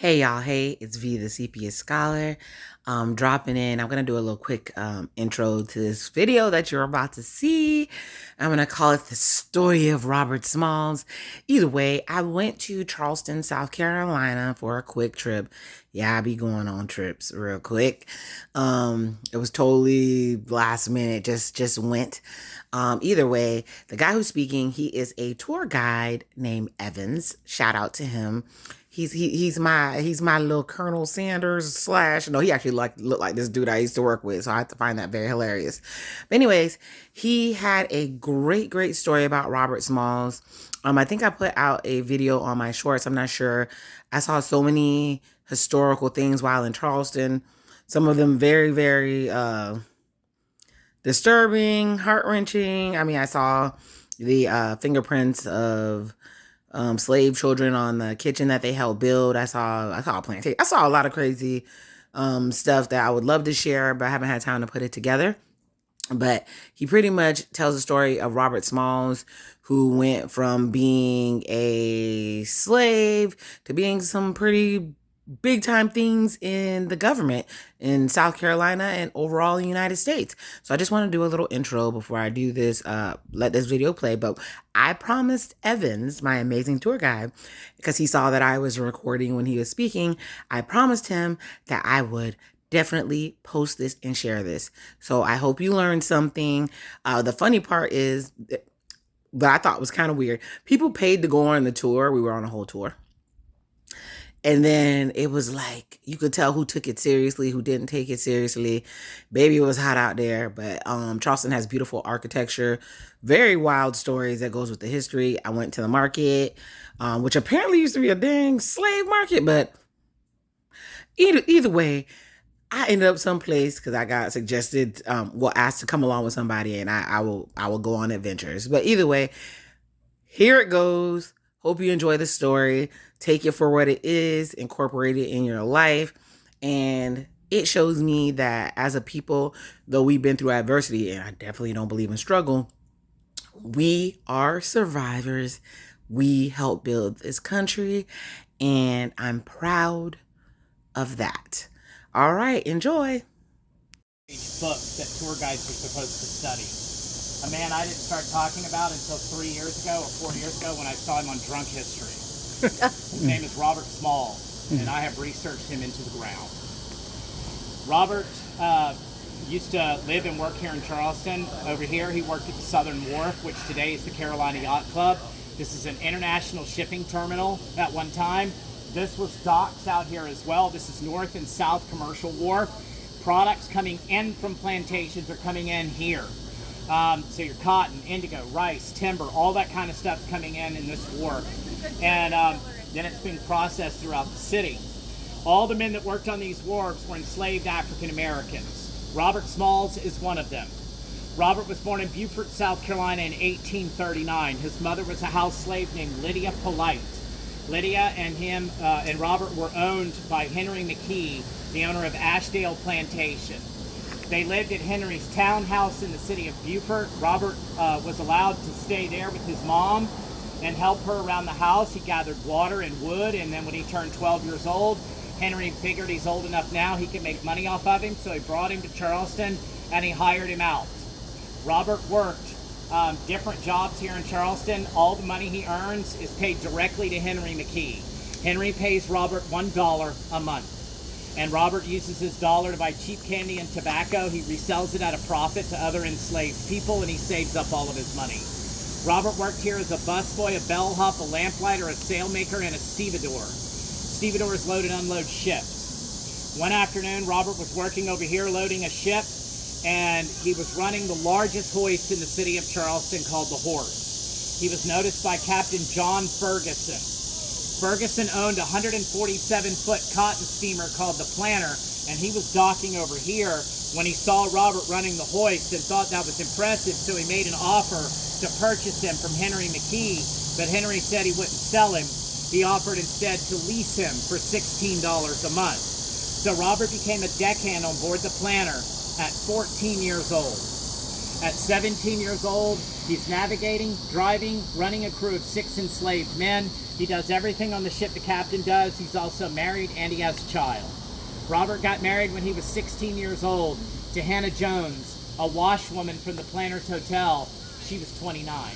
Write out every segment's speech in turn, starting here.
Hey y'all, hey, it's V, the CPS Scholar. Dropping in. I'm gonna do a little quick intro to this video that you're about to see. I'm gonna call it the story of Robert Smalls. Either way, I went to Charleston, South Carolina for a quick trip. Yeah, I be going on trips real quick. It was totally last minute, just went. Either way, the guy who's speaking, he is a tour guide named Evans. Shout out to him. He's my little Colonel Sanders slash. No, he actually looked like this dude I used to work with, so I have to find that very hilarious. But anyways, he had a great story about Robert Smalls. I think I put out a video on my shorts. I'm not sure. I saw so many historical things while in Charleston. Some of them very disturbing, heart-wrenching. I mean, I saw the fingerprints of slave children on the kitchen that they helped build. I saw a plantation. I saw a lot of crazy stuff that I would love to share, but I haven't had time to put it together. But he pretty much tells the story of Robert Smalls, who went from being a slave to being some pretty big time things in the government in South Carolina and overall in the United States. So I just want to do a little intro before I do this, let this video play. But I promised Evans, my amazing tour guide, because he saw that I was recording when he was speaking, I promised him that I would definitely post this and share this. So I hope you learned something. The funny part is, that I thought was kind of weird, people paid to go on the tour. We were on a whole tour. And then it was like, you could tell who took it seriously, who didn't take it seriously. Baby, it was hot out there. But Charleston has beautiful architecture, very wild stories that goes with the history. I went to the market, which apparently used to be a dang slave market. But either way, I ended up someplace because I got suggested, asked to come along with somebody, and I will go on adventures. But either way, here it goes. Hope you enjoy the story. Take it for what it is, incorporate it in your life. And it shows me that as a people, though we've been through adversity, and I definitely don't believe in struggle, we are survivors. We help build this country, and I'm proud of that. All right, enjoy. Book that tour guides are supposed to study. A man I didn't start talking about until 3 years ago or 4 years ago when I saw him on Drunk History. His name is Robert Smalls, and I have researched him into the ground. Robert used to live and work here in Charleston. Over here, he worked at the Southern Wharf, which today is the Carolina Yacht Club. This is an international shipping terminal at one time. This was docks out here as well. This is North and South Commercial Wharf. Products coming in from plantations are coming in here. So your cotton, indigo, rice, timber, all that kind of stuff coming in this wharf. And then it's being processed throughout the city. All the men that worked on these wharves were enslaved African Americans. Robert Smalls is one of them. Robert was born in Beaufort, South Carolina in 1839. His mother was a house slave named Lydia Polite. Lydia and him and Robert were owned by Henry McKee, the owner of Ashdale Plantation. They lived at Henry's townhouse in the city of Beaufort. Robert was allowed to stay there with his mom and help her around the house. He gathered water and wood, and then when he turned 12 years old, Henry figured he's old enough now he can make money off of him, so he brought him to Charleston and he hired him out. Robert worked different jobs here in Charleston. All the money he earns is paid directly to Henry McKee. Henry pays Robert $1 a month. And Robert uses his dollar to buy cheap candy and tobacco. He resells it at a profit to other enslaved people, and he saves up all of his money. Robert worked here as a busboy, a bellhop, a lamplighter, a sailmaker, and a stevedore. Stevedores load and unload ships. One afternoon, Robert was working over here loading a ship, and he was running the largest hoist in the city of Charleston called the Horse. He was noticed by Captain John Ferguson. Ferguson owned a 147-foot cotton steamer called the Planter, and he was docking over here when he saw Robert running the hoist and thought that was impressive, so he made an offer to purchase him from Henry McKee, but Henry said he wouldn't sell him. He offered instead to lease him for $16 a month. So Robert became a deckhand on board the Planter at 14 years old. At 17 years old, he's navigating, driving, running a crew of 6 enslaved men. He does everything on the ship the captain does. He's also married and he has a child. Robert got married when he was 16 years old to Hannah Jones, a washwoman from the Planters Hotel. She was 29.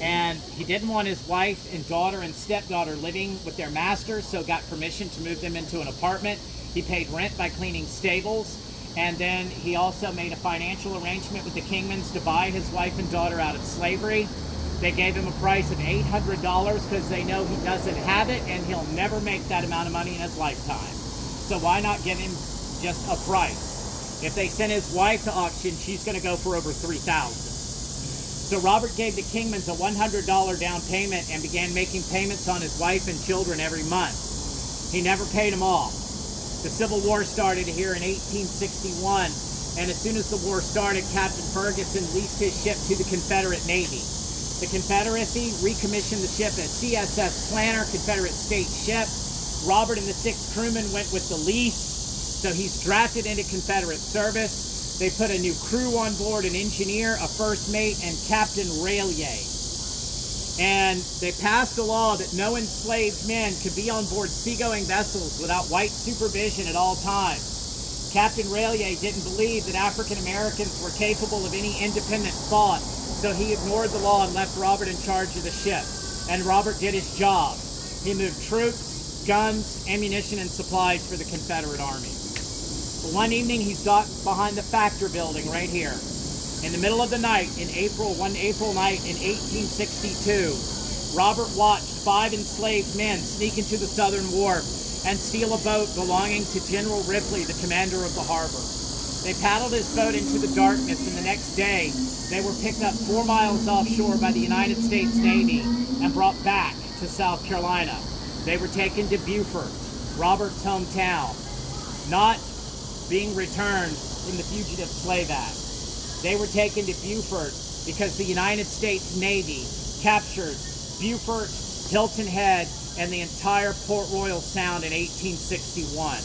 And he didn't want his wife and daughter and stepdaughter living with their master, so got permission to move them into an apartment. He paid rent by cleaning stables. And then he also made a financial arrangement with the Kingmans to buy his wife and daughter out of slavery. They gave him a price of $800 because they know he doesn't have it and he'll never make that amount of money in his lifetime. So why not give him just a price? If they sent his wife to auction, she's going to go for over $3,000. So Robert gave the Kingmans a $100 down payment and began making payments on his wife and children every month. He never paid them off. The Civil War started here in 1861, and as soon as the war started, Captain Ferguson leased his ship to the Confederate Navy. The Confederacy recommissioned the ship as CSS Planter, Confederate state ship. Robert and the 6 crewmen went with the lease, so he's drafted into Confederate service. They put a new crew on board, an engineer, a first mate, and Captain Rallier. And they passed a law that no enslaved men could be on board seagoing vessels without white supervision at all times. Captain Rallier didn't believe that African Americans were capable of any independent thought, so he ignored the law and left Robert in charge of the ship. And Robert did his job. He moved troops, guns, ammunition, and supplies for the Confederate Army. But one evening, he's docked behind the Factor building right here. In the middle of the night, one April night in 1862, Robert watched 5 enslaved men sneak into the southern wharf and steal a boat belonging to General Ripley, the commander of the harbor. They paddled his boat into the darkness, and the next day, they were picked up 4 miles offshore by the United States Navy and brought back to South Carolina. They were taken to Beaufort, Robert's hometown, not being returned from the Fugitive Slave Act. They were taken to Beaufort because the United States Navy captured Beaufort, Hilton Head, and the entire Port Royal Sound in 1861.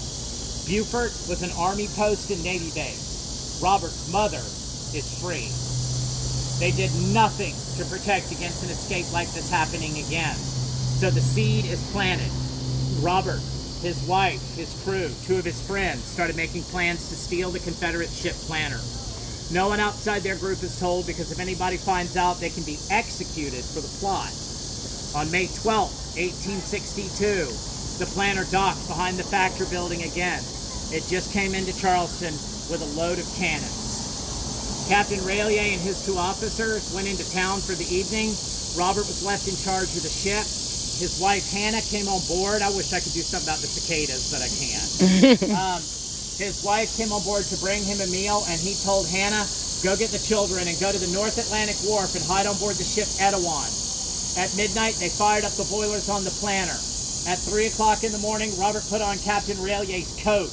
Beaufort was an Army post and Navy base. Robert's mother is free. They did nothing to protect against an escape like this happening again. So the seed is planted. Robert, his wife, his crew, 2 of his friends started making plans to steal the Confederate ship Planter. No one outside their group is told, because if anybody finds out, they can be executed for the plot. On May 12, 1862, the Planter docked behind the Factor building again. It just came into Charleston with a load of cannons. Captain Rallier and his 2 officers went into town for the evening. Robert was left in charge of the ship. His wife, Hannah, came on board. I wish I could do something about the cicadas, but I can't. His wife came on board to bring him a meal, and he told Hannah, go get the children and go to the North Atlantic Wharf and hide on board the ship Etowah. At midnight, they fired up the boilers on the Planter. At 3 o'clock in the morning, Robert put on Captain Rallier's coat,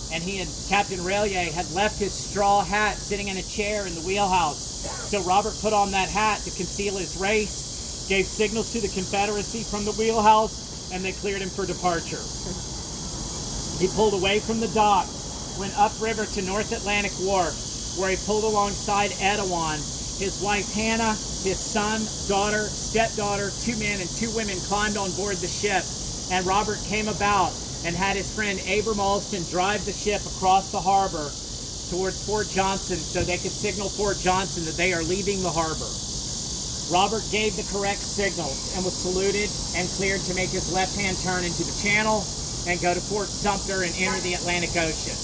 and Captain Rallier had left his straw hat sitting in a chair in the wheelhouse. So Robert put on that hat to conceal his race, gave signals to the Confederacy from the wheelhouse, and they cleared him for departure. He pulled away from the dock, went upriver to North Atlantic Wharf, where he pulled alongside Etowah. His wife Hannah, his son, daughter, stepdaughter, 2 men and 2 women climbed on board the ship, and Robert came about and had his friend Abram Alston drive the ship across the harbor towards Fort Johnson so they could signal Fort Johnson that they are leaving the harbor. Robert gave the correct signals and was saluted and cleared to make his left-hand turn into the channel and go to Fort Sumter and enter the Atlantic Ocean.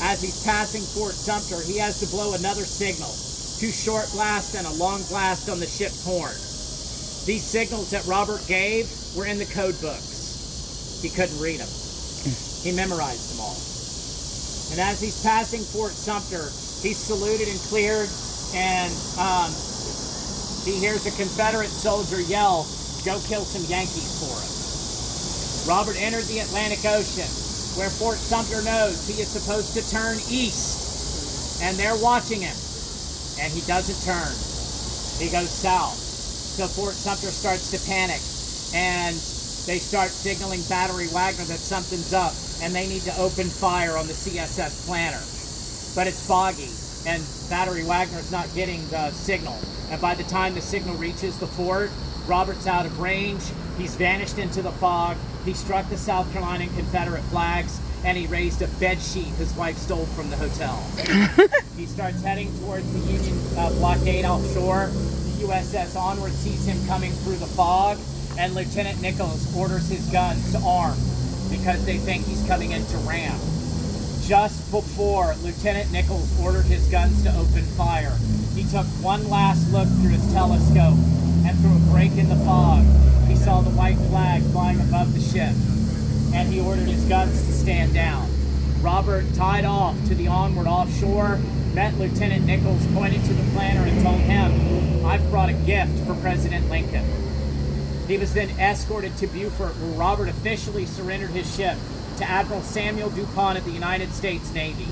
As he's passing Fort Sumter, he has to blow another signal, 2 short blasts and a long blast on the ship's horn. These signals that Robert gave were in the code books. He couldn't read them. He memorized them all. And as he's passing Fort Sumter, he's saluted and cleared, and he hears a Confederate soldier yell, go kill some Yankees for us. Robert entered the Atlantic Ocean, where Fort Sumter knows he is supposed to turn east, and they're watching him, and he doesn't turn. He goes south. So Fort Sumter starts to panic, and they start signaling Battery Wagner that something's up, and they need to open fire on the CSS Planter. But it's foggy. and Battery Wagner's not getting the signal. And by the time the signal reaches the fort, Robert's out of range. He's vanished into the fog. He struck the South Carolina and Confederate flags, and he raised a bed sheet his wife stole from the hotel. He starts heading towards the Union blockade offshore. The USS Onward sees him coming through the fog, and Lieutenant Nichols orders his guns to arm because they think he's coming in to ram. Just before Lieutenant Nichols ordered his guns to open fire, he took one last look through his telescope, and through a break in the fog, he saw the white flag flying above the ship, and he ordered his guns to stand down. Robert tied off to the Onward offshore, met Lieutenant Nichols, pointed to the planner, and told him, "I've brought a gift for President Lincoln." He was then escorted to Beaufort, where Robert officially surrendered his ship to Admiral Samuel DuPont of the United States Navy.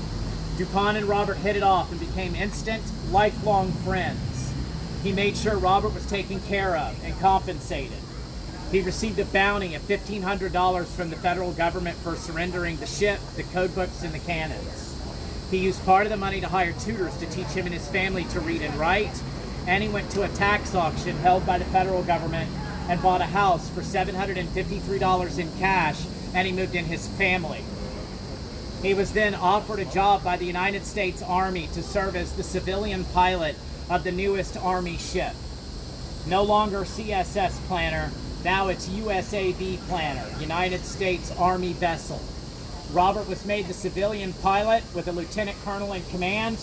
DuPont and Robert hit it off and became instant, lifelong friends. He made sure Robert was taken care of and compensated. He received a bounty of $1,500 from the federal government for surrendering the ship, the code books, and the cannons. He used part of the money to hire tutors to teach him and his family to read and write, and he went to a tax auction held by the federal government and bought a house for $753 in cash, and he moved in his family. He was then offered a job by the United States Army to serve as the civilian pilot of the newest Army ship. No longer CSS Planner, now it's USAV Planner, United States Army vessel. Robert was made the civilian pilot with a lieutenant colonel in command,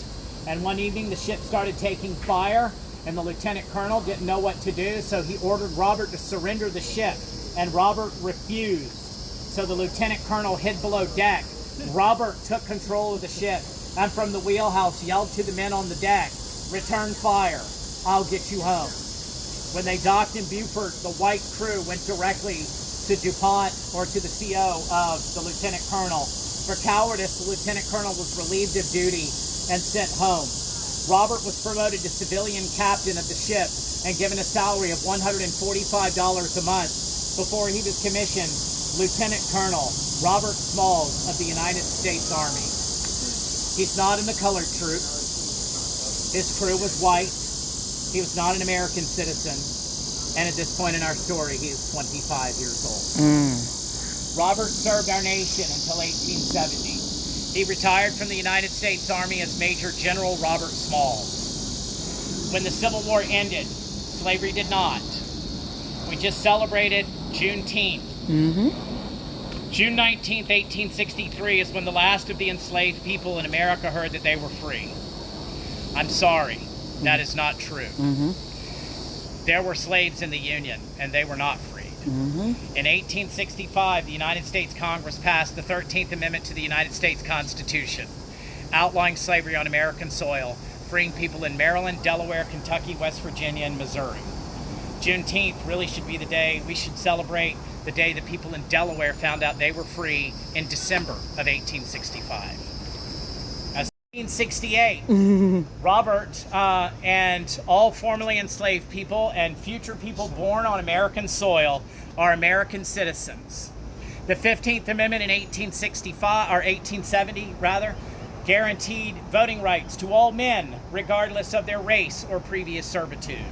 and one evening the ship started taking fire, and the lieutenant colonel didn't know what to do, so he ordered Robert to surrender the ship, and Robert refused. So the lieutenant colonel hid below deck. Robert took control of the ship, and from the wheelhouse yelled to the men on the deck, "Return fire, I'll get you home." When they docked in Beaufort, the white crew went directly to DuPont or to the CO of the lieutenant colonel. For cowardice, the lieutenant colonel was relieved of duty and sent home. Robert was promoted to civilian captain of the ship and given a salary of $145 a month before he was commissioned Lieutenant Colonel Robert Smalls of the United States Army. He's not in the colored troop. His crew was white. He was not an American citizen. And at this point in our story, he is 25 years old. Robert served our nation until 1870. He retired from the United States Army as Major General Robert Smalls. When the Civil War ended, slavery did not. We just celebrated Juneteenth. June 19th, 1863 is when the last of the enslaved people in America heard that they were free. I'm sorry, that is not true. There were slaves in the Union, and they were not freed. In 1865, the United States Congress passed the 13th Amendment to the United States Constitution, outlawing slavery on American soil, freeing people in Maryland, Delaware, Kentucky, West Virginia, and Missouri. Juneteenth really should be the day we should celebrate the day that people in Delaware found out they were free in December of 1865. As 1868, Robert and all formerly enslaved people and future people born on American soil are American citizens. The 15th Amendment in 1870 guaranteed voting rights to all men, regardless of their race or previous servitude.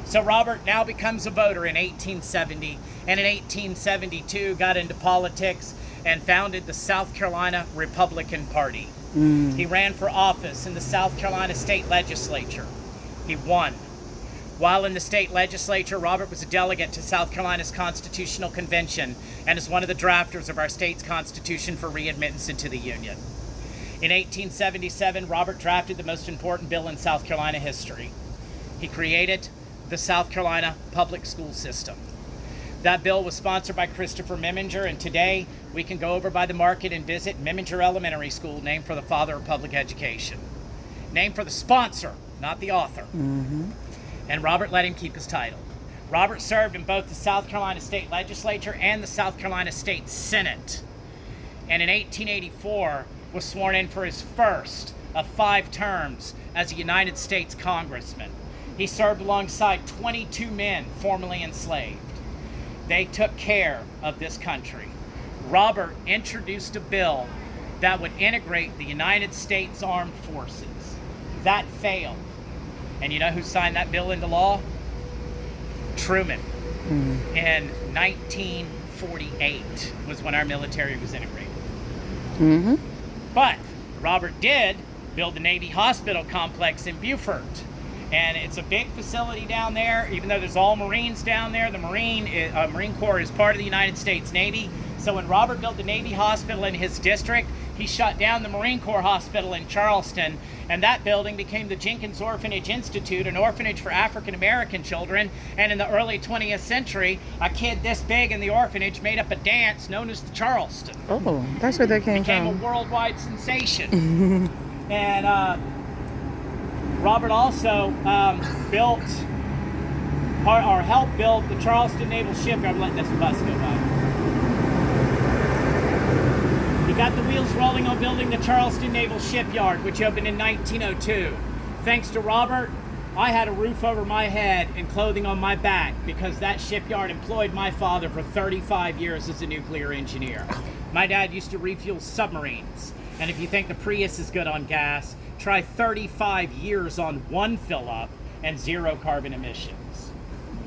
So Robert now becomes a voter in 1870, and in 1872 got into politics and founded the South Carolina Republican Party. He ran for office in the South Carolina State Legislature. He won. While in the state legislature, Robert was a delegate to South Carolina's Constitutional Convention and is one of the drafters of our state's constitution for readmittance into the Union. In 1877, Robert drafted the most important bill in South Carolina history. He created the South Carolina public school system. That bill was sponsored by Christopher Memminger, and today we can go over by the market and visit Memminger Elementary School, named for the father of public education. Named for the sponsor, not the author. And Robert let him keep his title. Robert served in both the South Carolina State Legislature and the South Carolina State Senate. And in 1884 was sworn in for his first of 5 terms as a United States Congressman. He served alongside 22 men formerly enslaved. They took care of this country. Robert introduced a bill that would integrate the United States Armed Forces. That failed. And you know who signed that bill into law? Truman. In 1948 was when our military was integrated. But Robert did build the Navy Hospital complex in Beaufort. And it's a big facility down there. Even though there's all Marines down there, the Marine Corps is part of the United States Navy. So when Robert built the Navy Hospital in his district, he shut down the Marine Corps Hospital in Charleston, and that building became the Jenkins Orphanage Institute, an orphanage for African American children. And in the early 20th century, a kid this big in the orphanage made up a dance known as the Charleston. Oh, that's where that came from. Became a worldwide sensation. And Robert also built or helped build the Charleston Naval Shipyard. I'm letting this bus go by. He got the wheels rolling on building the Charleston Naval Shipyard, which opened in 1902. Thanks to Robert, I had a roof over my head and clothing on my back because that shipyard employed my father for 35 years as a nuclear engineer. My dad used to refuel submarines. And if you think the Prius is good on gas, try 35 years on one fill-up and 0 carbon emissions.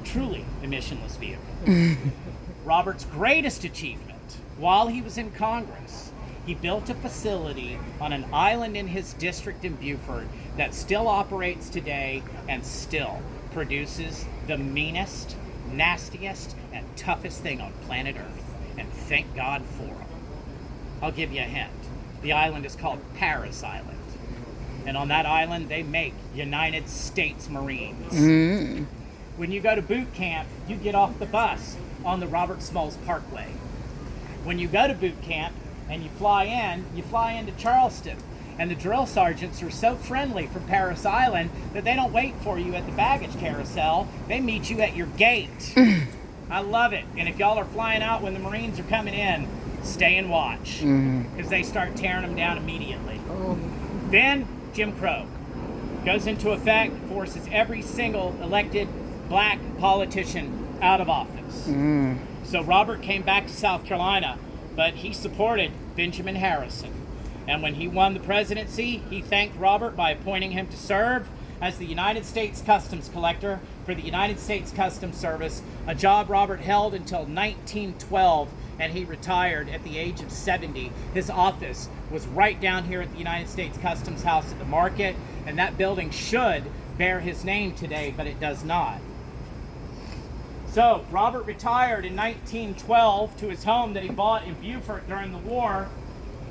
Truly emissionless vehicle. Robert's greatest achievement, while he was in Congress, he built a facility on an island in his district in Beaufort that still operates today and still produces the meanest, nastiest, and toughest thing on planet Earth. And thank God for him. I'll give you a hint. The island is called Parris Island. And on that island, they make United States Marines. When you go to boot camp, you get off the bus on the Robert Smalls Parkway. When you go to boot camp and you fly into Charleston. And the drill sergeants are so friendly from Parris Island that they don't wait for you at the baggage carousel. They meet you at your gate. I love it. And if y'all are flying out when the Marines are coming in, stay and watch, because they start tearing them down immediately. Then Jim Crow goes into effect, forces every single elected black politician out of office. So Robert came back to South Carolina, but he supported Benjamin Harrison. And when he won the presidency, he thanked Robert by appointing him to serve as the United States Customs Collector for the United States Customs Service, a job Robert held until 1912, and he retired at the age of 70. His office was right down here at the United States Customs House at the Market, and that building should bear his name today, but it does not. So Robert retired in 1912 to his home that he bought in Beaufort during the war,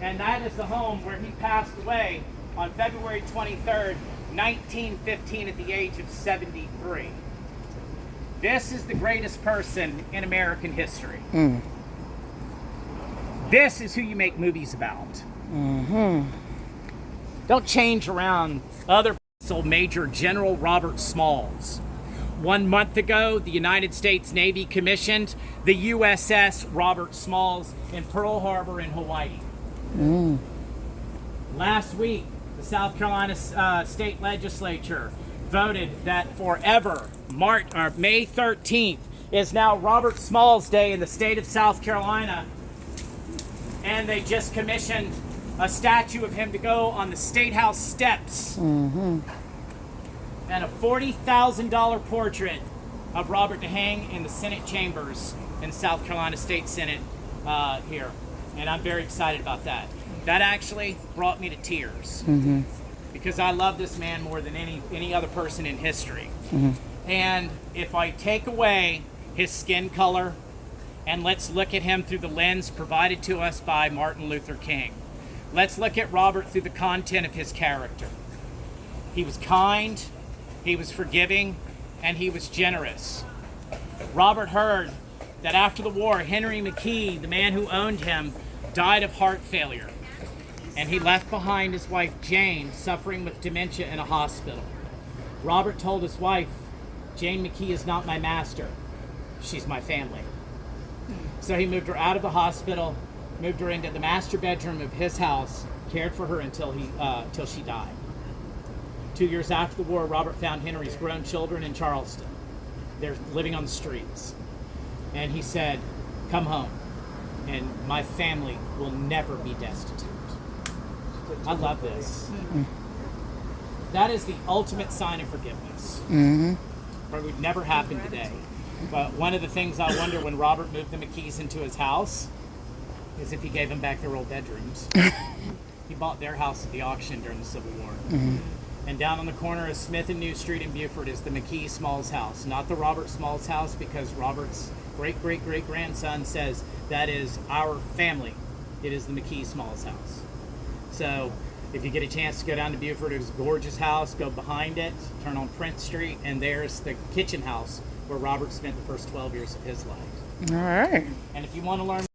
and that is the home where he passed away on February 23rd, 1915 at the age of 73. This is the greatest person in American history. This is who you make movies about. Don't change around other Major General Robert Smalls. 1 month ago, the United States Navy commissioned the USS Robert Smalls in Pearl Harbor in Hawaii. Last week, the South Carolina State Legislature voted that forever, May 13th is now Robert Smalls Day in the state of South Carolina. And they just commissioned a statue of him to go on the State House steps. And a $40,000 portrait of Robert to hang in the Senate chambers in South Carolina State Senate here. And I'm very excited about that. That actually brought me to tears. Because I love this man more than any other person in history. And if I take away his skin color, and let's look at him through the lens provided to us by Martin Luther King. Let's look at Robert through the content of his character. He was kind, he was forgiving, and he was generous. Robert heard that after the war, Henry McKee, the man who owned him, died of heart failure. And he left behind his wife, Jane, suffering with dementia in a hospital. Robert told his wife, Jane McKee is not my master, she's my family. So he moved her out of the hospital, moved her into the master bedroom of his house, cared for her until she died. 2 years after the war, Robert found Henry's grown children in Charleston. They're living on the streets. And he said, come home, and my family will never be destitute. I love this. that is the ultimate sign of forgiveness. Probably would never happen today. But one of the things I wonder when Robert moved the McKees into his house is if he gave them back their old bedrooms. He bought their house at the auction during the Civil War. And down on the corner of Smith and New Street in Beaufort is the McKee Smalls house, not the Robert Smalls house, because Robert's great-great-great-grandson says that is our family. It is the McKee Smalls house. So if you get a chance to go down to Beaufort, it's a gorgeous house. Go behind it, turn on Prince Street, and there's the kitchen house where Robert spent the first 12 years of his life. All right. And if you want to learn